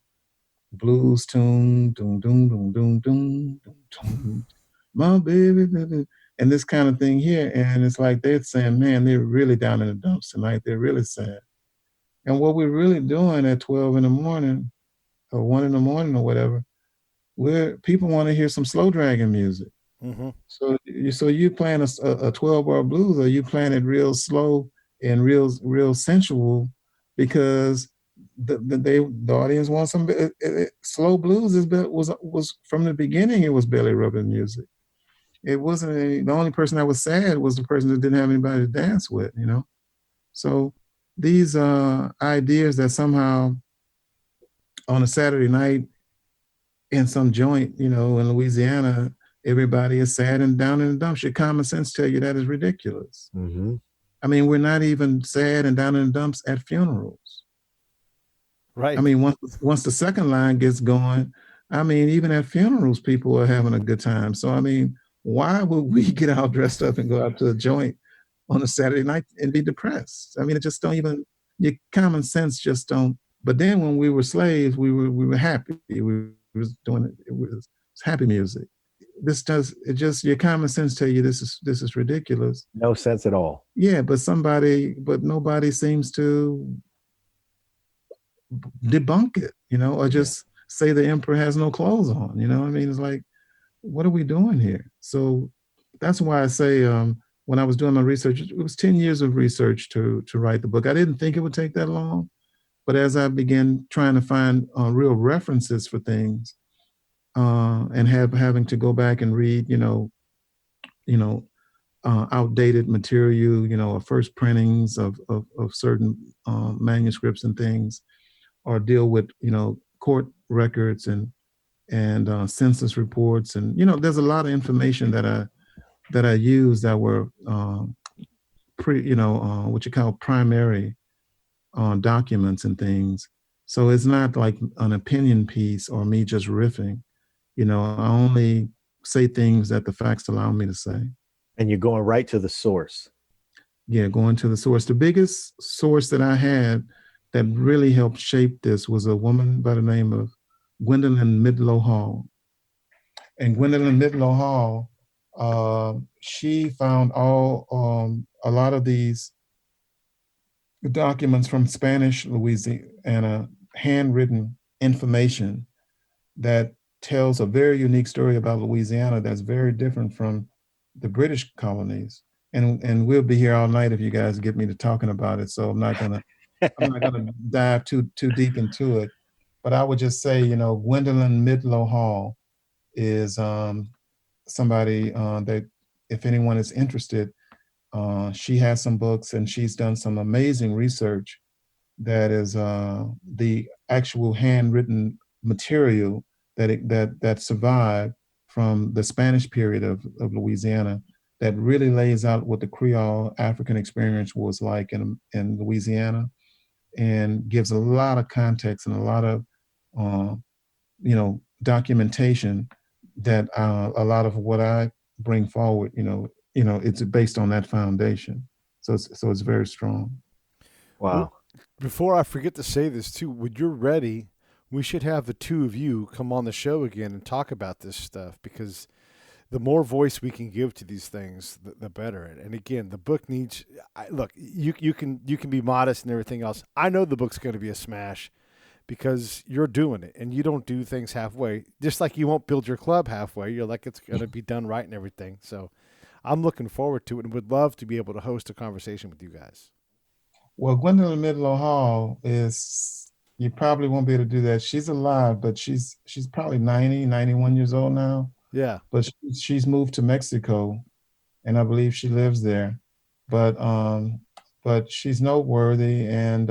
blues tune, doom, doom, doom, doom, doom, doom, doom, my baby, baby, and this kind of thing here. And it's like they're saying, man, they're really down in the dumps tonight. They're really sad. And what we're really doing at 12 in the morning or 1 in the morning or whatever, where people want to hear some slow dragon music. Mm-hmm. So you playing a 12-bar blues, or you playing it real slow and real sensual, because the audience wants some slow blues. Was from the beginning, it was belly rubbing music. It wasn't the only person that was sad was the person that didn't have anybody to dance with. So these ideas that somehow on a Saturday night in some joint, in Louisiana, everybody is sad and down in the dumps. Your common sense tell you that is ridiculous. Mm-hmm. I mean, we're not even sad and down in the dumps at funerals. Right. I mean, once the second line gets going, I mean, even at funerals, people are having a good time. So, I mean, why would we get all dressed up and go out to a joint on a Saturday night and be depressed? I mean, it just don't even, your common sense just don't. But then when we were slaves, we were happy. We was doing it. It was happy music. Your common sense tell you this is ridiculous. No sense at all. Yeah, but nobody seems to debunk it, or just say the emperor has no clothes on. I mean, it's like, what are we doing here? So that's why I say when I was doing my research, it was 10 years of research to write the book. I didn't think it would take that long. But as I began trying to find real references for things, and having to go back and read, outdated material, or first printings of certain manuscripts and things, or deal with, court records and census reports, and there's a lot of information that I use that were what you call primary documents and things. So it's not like an opinion piece or me just riffing. I only say things that the facts allow me to say. And you're going right to the source. Yeah, going to the source. The biggest source that I had that really helped shape this was a woman by the name of Gwendolyn Midlow Hall. And Gwendolyn Midlow Hall, she found a lot of these documents from Spanish Louisiana, handwritten information that tells a very unique story about Louisiana that's very different from the British colonies. And we'll be here all night if you guys get me to talking about it. So I'm not gonna dive too deep into it. But I would just say, Gwendolyn Midlow Hall is somebody that, if anyone is interested, she has some books and she's done some amazing research that is the actual handwritten material that survived from the Spanish period of Louisiana, that really lays out what the Creole African experience was like in Louisiana, and gives a lot of context and a lot of documentation that a lot of what I bring forward, it's based on that foundation. So it's very strong. Wow. Well, before I forget to say this too, when you're ready, we should have the two of you come on the show again and talk about this stuff, because the more voice we can give to these things, the better. And again, the book needs. Look, you can be modest and everything else. I know the book's going to be a smash because you're doing it, and you don't do things halfway. Just like you won't build your club halfway. You're like, it's going to be done right and everything. So I'm looking forward to it and would love to be able to host a conversation with you guys. Well, Gwendolyn Midlow Hall you probably won't be able to do that. She's alive, but she's probably 90, 91 years old now. Yeah. But she's moved to Mexico, and I believe she lives there. But she's noteworthy. And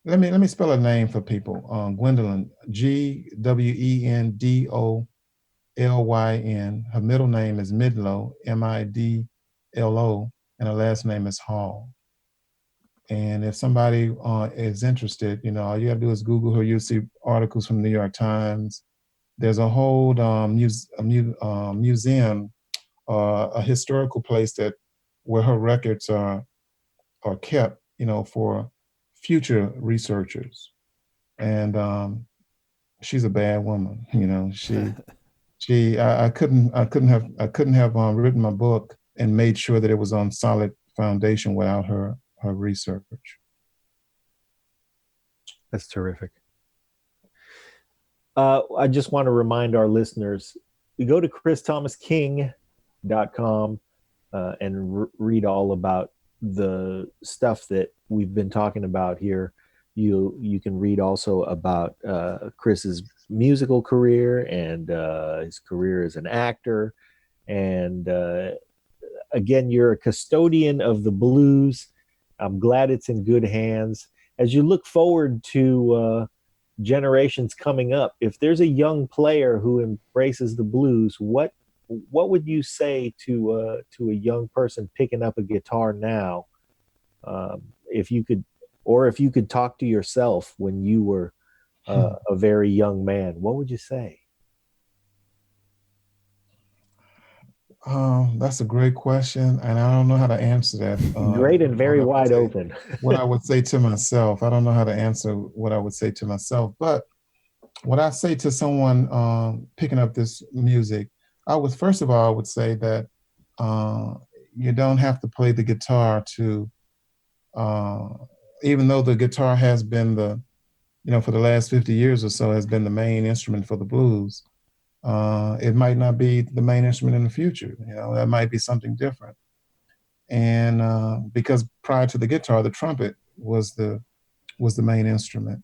let me spell her name for people. Gwendolyn, Gwendolyn. Her middle name is Midlow, Midlo, and her last name is Hall. And if somebody is interested, all you have to do is Google her. You'll see articles from the New York Times. There's a whole museum, a historical place where her records are kept, for future researchers. And she's a bad woman. I couldn't have written my book and made sure that it was on solid foundation without her research. That's terrific. I just want to remind our listeners, you go to christhomasking.com and read all about the stuff that we've been talking about here. You can read also about Chris's musical career and his career as an actor. And again, you're a custodian of the blues. I'm glad it's in good hands. As you look forward to generations coming up, if there's a young player who embraces the blues, what would you say to a young person picking up a guitar now, if you could talk to yourself when you were a very young man, what would you say? That's a great question, and I don't know how to answer that. Great and very wide open. What I would say to myself, I don't know how to answer what I would say to myself, but what I say to someone picking up this music, first of all, I would say that you don't have to play the guitar to, even though the guitar has been for the last 50 years or so, has been the main instrument for the blues. It might not be the main instrument in the future. That might be something different. And because prior to the guitar, the trumpet was the main instrument.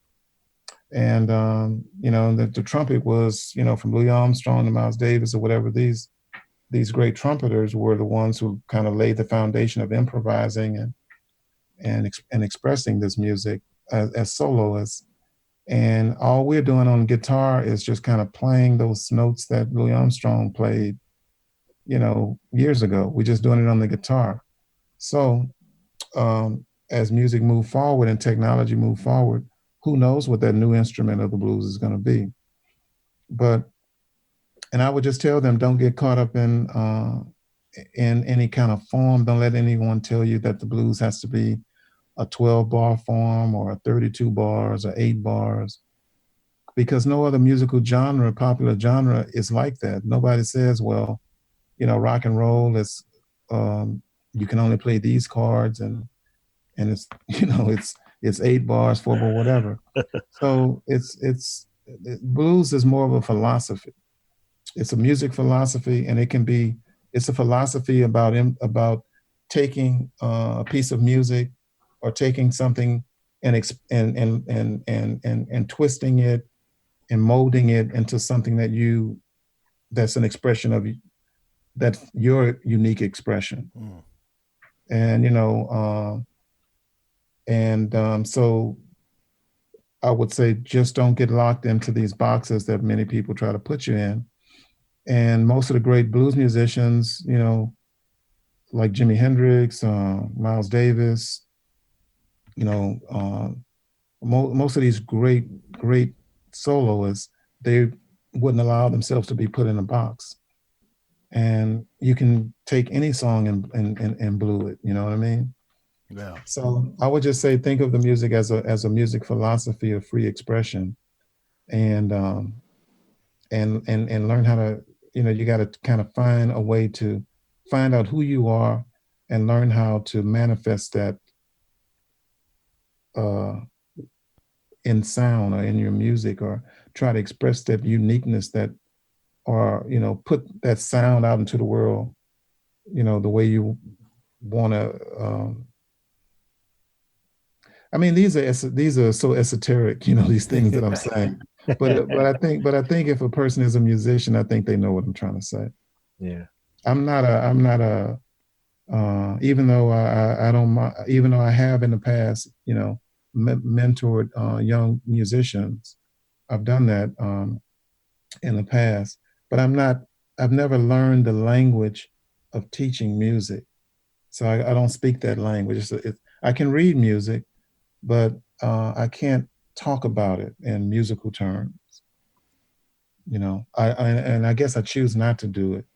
And the trumpet was, from Louis Armstrong to Miles Davis or whatever, these great trumpeters were the ones who kind of laid the foundation of improvising and expressing this music as soloists. And all we're doing on guitar is just kind of playing those notes that Louis Armstrong played, years ago. We're just doing it on the guitar. So as music moved forward and technology moved forward, who knows what that new instrument of the blues is going to be. And I would just tell them, don't get caught up in any kind of form. Don't let anyone tell you that the blues has to be a 12-bar form or a 32 bars or 8 bars, because no other popular genre is like that. Nobody says, well, rock and roll is, you can only play these chords and it's, it's 8 bars, 4 bars, whatever. So blues is more of a philosophy. It's a music philosophy, and it's a philosophy about taking a piece of music or taking something and twisting it and molding it into something that's an expression of that's your unique expression. And so I would say, just don't get locked into these boxes that many people try to put you in. And most of the great blues musicians, like Jimi Hendrix, Miles Davis, most of these great soloists, they wouldn't allow themselves to be put in a box. And you can take any song and blue it, you know what I mean? Yeah. So I would just say, think of the music as a music philosophy of free expression, and learn how to, you got to kind of find a way to find out who you are and learn how to manifest that in sound or in your music, or try to express that uniqueness or put that sound out into the world, the way you want to. I mean, these are so esoteric, these things that I'm saying. But I think if a person is a musician, I think they know what I'm trying to say. Yeah. I'm not a even though I have in the past, mentored young musicians. I've done that in the past, but I've never learned the language of teaching music. So I don't speak that language. I can read music, but I can't talk about it in musical terms. And I guess I choose not to do it.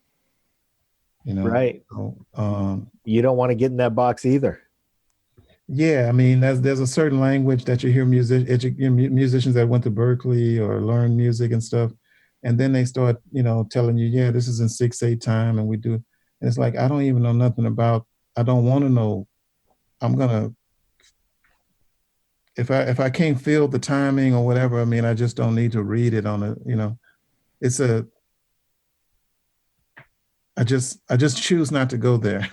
Right. So, You don't want to get in that box either. yeah, I mean, there's a certain language that you hear musicians that went to Berkeley or learn music and stuff, and then they start, telling you, yeah, this is in 6/8 time, and we do. And it's like I don't even know nothing about. I don't want to know. I'm gonna if I can't feel the timing or whatever. I mean, I just don't need to read it on a. It's a. I just choose not to go there.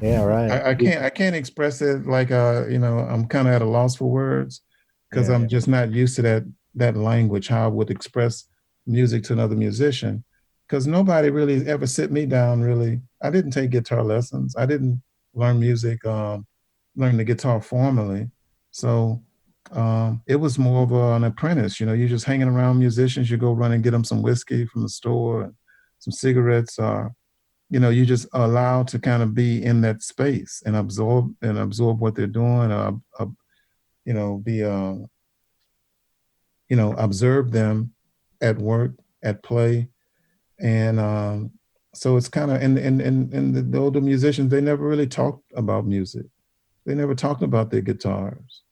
Yeah, right. I can't express it like I'm kind of at a loss for words because Yeah. I'm just not used to that language, how I would express music to another musician. Because nobody really ever sit me down really. I didn't take guitar lessons. I didn't learn music, learn the guitar formally. So it was more of an apprentice. You're just hanging around musicians. You go run and get them some whiskey from the store, and some cigarettes, or you just are allowed to kind of be in that space and absorb what they're doing, be observe them at work, at play, and so it's kind of and the older musicians, they never really talked about music. They never talked about their guitars.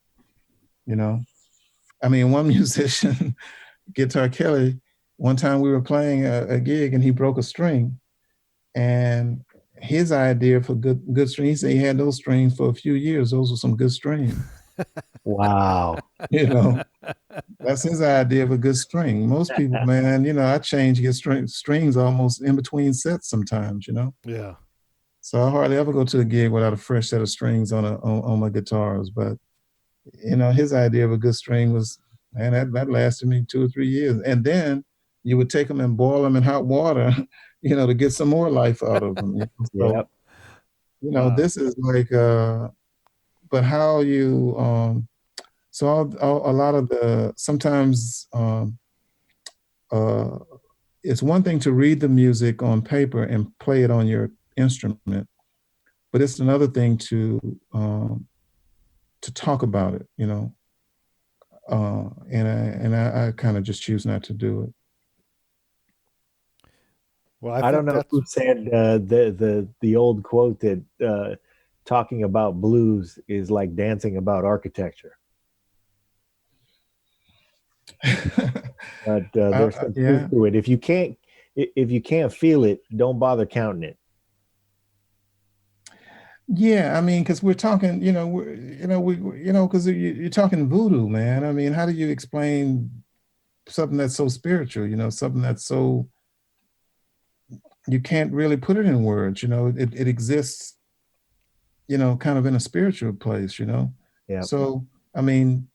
I mean, one musician, Guitar Kelly, one time we were playing a gig and he broke a string. And his idea for good strings, he said he had those strings for a few years. Those were some good strings. Wow. That's his idea of a good string. Most people, man, I change his strings almost in between sets sometimes. Yeah. So I hardly ever go to a gig without a fresh set of strings on my guitars. But his idea of a good string was, man, that lasted me 2 or 3 years. And then you would take them and boil them in hot water, to get some more life out of them. So, Yep. Wow. this is like, but how you, so a lot of sometimes it's one thing to read the music on paper and play it on your instrument, but it's another thing to talk about it, and I kind of just choose not to do it. Well, I don't know who said the old quote that talking about blues is like dancing about architecture. But there's some truth to it. If you can't feel it, don't bother counting it. Yeah, I mean, because we're talking, because you're talking voodoo, man. I mean, how do you explain something that's so spiritual? Something that's so you can't really put it in words. It exists, kind of in a spiritual place. Yeah. So I mean,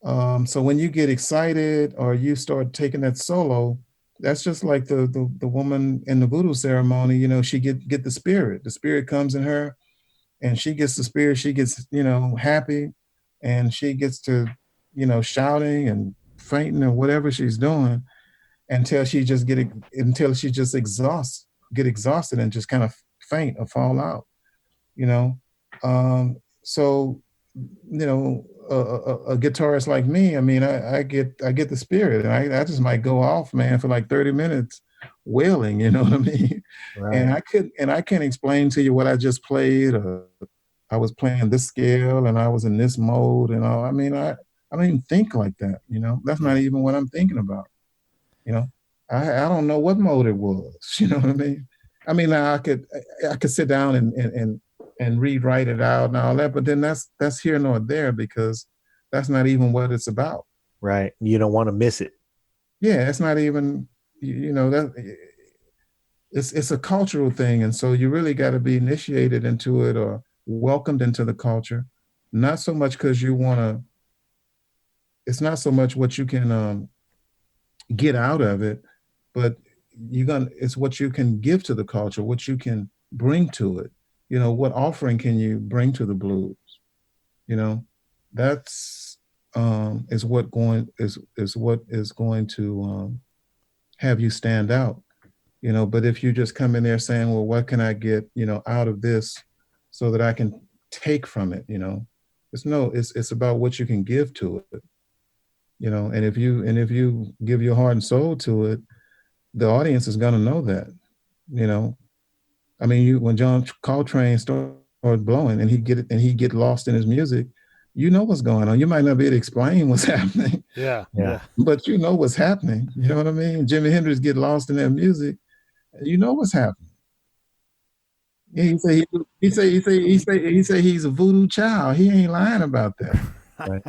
so when you get excited or you start taking that solo, that's just like the woman in the voodoo ceremony. She get the spirit. The spirit comes in her. And she gets the spirit, she gets, happy, and she gets to, shouting and fainting or whatever she's doing until she just get exhausted and just kind of faint or fall out, So, a guitarist like me, I mean, I get the spirit, and I just might go off, man, for like 30 minutes wailing, you know what I mean? Right. And I can't explain to you what I just played, or I was playing this scale and I was in this mode and all. I mean, I don't even think like that, That's not even what I'm thinking about. I don't know what mode it was, you know what I mean? I mean, I could sit down and rewrite it out and all that, but then that's here nor there because that's not even what it's about. Right. You don't want to miss it. Yeah, it's not even, that it's a cultural thing. And so you really got to be initiated into it or welcomed into the culture, not so much because you want to, it's not so much what you can get out of it, but it's what you can give to the culture, what you can bring to it. What offering can you bring to the blues? That's is what is going to have you stand out. But if you just come in there saying, well, what can I get, out of this so that I can take from it, It's about what you can give to it, and if you give your heart and soul to it, the audience is going to know that. you know I mean, when John Coltrane started blowing and he get lost in his music, you know what's going on. You might not be able to explain what's happening, Yeah. but you know what's happening. You know what I mean? Jimi Hendrix get lost in that music, you know what's happening. Yeah, he say he's a voodoo child. He ain't lying about that. Right.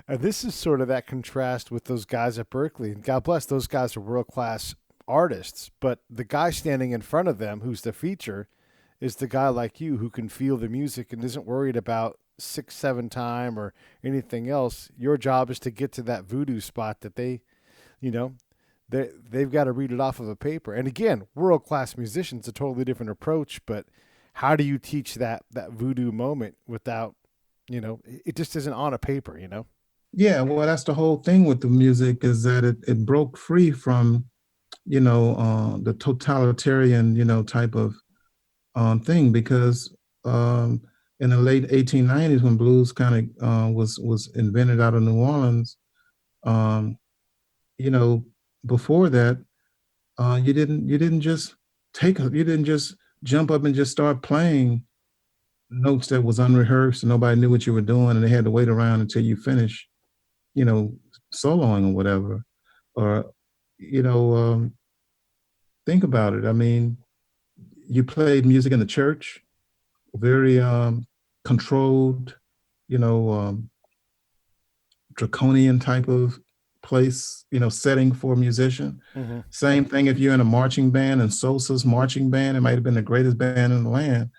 This is sort of that contrast with those guys at Berkeley. And God bless, those guys are world class artists. But the guy standing in front of them, who's the feature, is the guy like you who can feel the music and isn't worried about 6/7 time or anything else. Your job is to get to that voodoo spot that you know, they've got to read it off of a paper. And again, world class musicians, a totally different approach. But how do you teach that voodoo moment without, it just isn't on a paper, Yeah, well, that's the whole thing with the music, is that it broke free from, the totalitarian, type of thing, because in the late 1890s, when blues kind of was invented out of New Orleans, um, you know, before that, you didn't just jump up and just start playing notes that was unrehearsed and nobody knew what you were doing, and they had to wait around until you finish, you know, soloing or whatever. Or, you know, think about it. I mean, you played music in the church, very controlled, you know, draconian type of place, setting for a musician. Mm-hmm. Same thing if you're in a marching band, and Sosa's marching band, it might have been the greatest band in the land,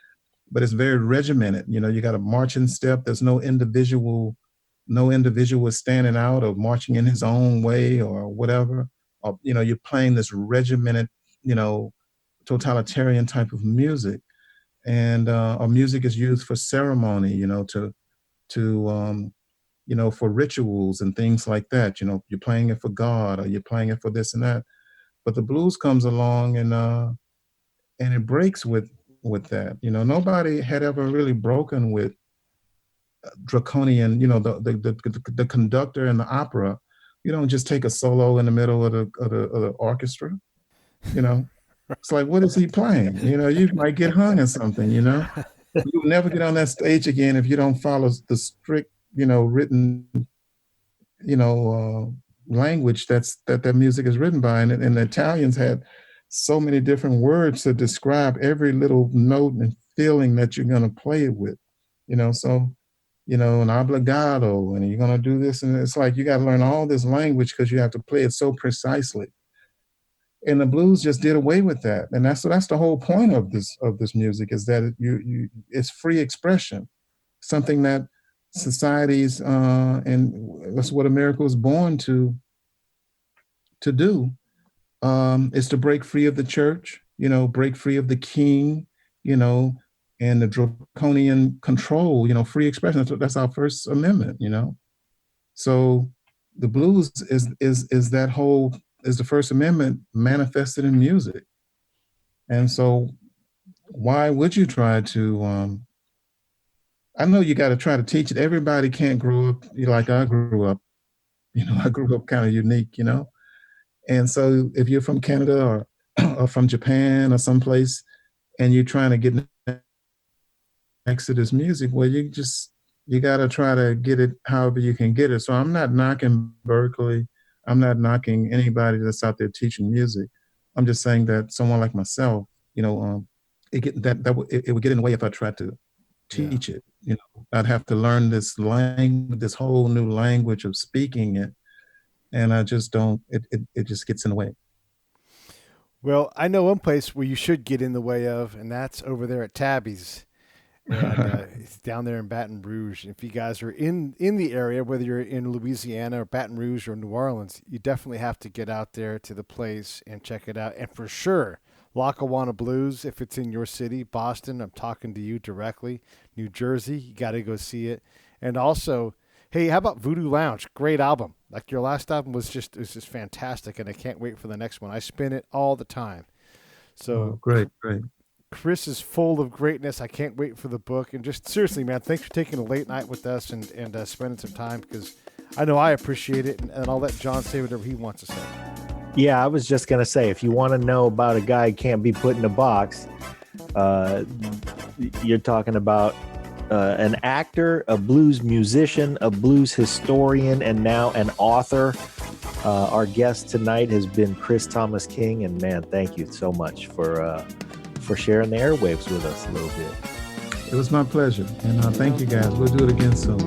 but it's very regimented. You got a marching step. There's no individual is standing out or marching in his own way or whatever. Or, you're playing this regimented, totalitarian type of music. And our music is used for ceremony, for rituals and things like that. You're playing it for God, or you're playing it for this and that. But the blues comes along and it breaks with that. Nobody had ever really broken with draconian. The conductor in the opera. You don't just take a solo in the middle of the orchestra. It's like, what is he playing? You might get hung or something. You'll never get on that stage again if you don't follow the strict, written, language that music is written by. And the Italians had so many different words to describe every little note and feeling that you're going to play it with, so, an obligato, and you're going to do this. And it's like, you got to learn all this language because you have to play it so precisely. And the blues just did away with that. And that's the whole point of this music, is that it's free expression, something that societies, and that's what America was born to do, is to break free of the church, break free of the king, and the draconian control, free expression. That's our First Amendment, So the blues is the First Amendment manifested in music. And so why would you try to, I know you got to try to teach it. Everybody can't grow up like I grew up. I grew up kind of unique, And so if you're from Canada or from Japan or someplace, and you're trying to get next to this music, well, you got to try to get it however you can get it. So I'm not knocking Berkeley. I'm not knocking anybody that's out there teaching music. I'm just saying that someone like myself, it would get in the way if I tried to teach it. I'd have to learn this whole new language of speaking it. And I just don't, it just gets in the way. Well, I know one place where you should get in the way of, and that's over there at Tabby's. And it's down there in Baton Rouge. If you guys are in the area, whether you're in Louisiana or Baton Rouge or New Orleans, you definitely have to get out there to the place and check it out. And for sure, Lackawanna Blues, if it's in your city, Boston, I'm talking to you directly. New Jersey, you got to go see it. And also, hey, how about Voodoo Lounge? Great album. Like your last album was just fantastic, and I can't wait for the next one. I spin it all the time. So great. Chris is full of greatness. I can't wait for the book. And just seriously, man, thanks for taking a late night with us and spending some time, because I know I appreciate it. And I'll let John say whatever he wants to say. Yeah, I was just going to say, if you want to know about a guy who can't be put in a box, you're talking about an actor, a blues musician, a blues historian, and now an author. Our guest tonight has been Chris Thomas King, and man, thank you so much for sharing the airwaves with us a little bit. It was my pleasure. And thank you guys. We'll do it again soon.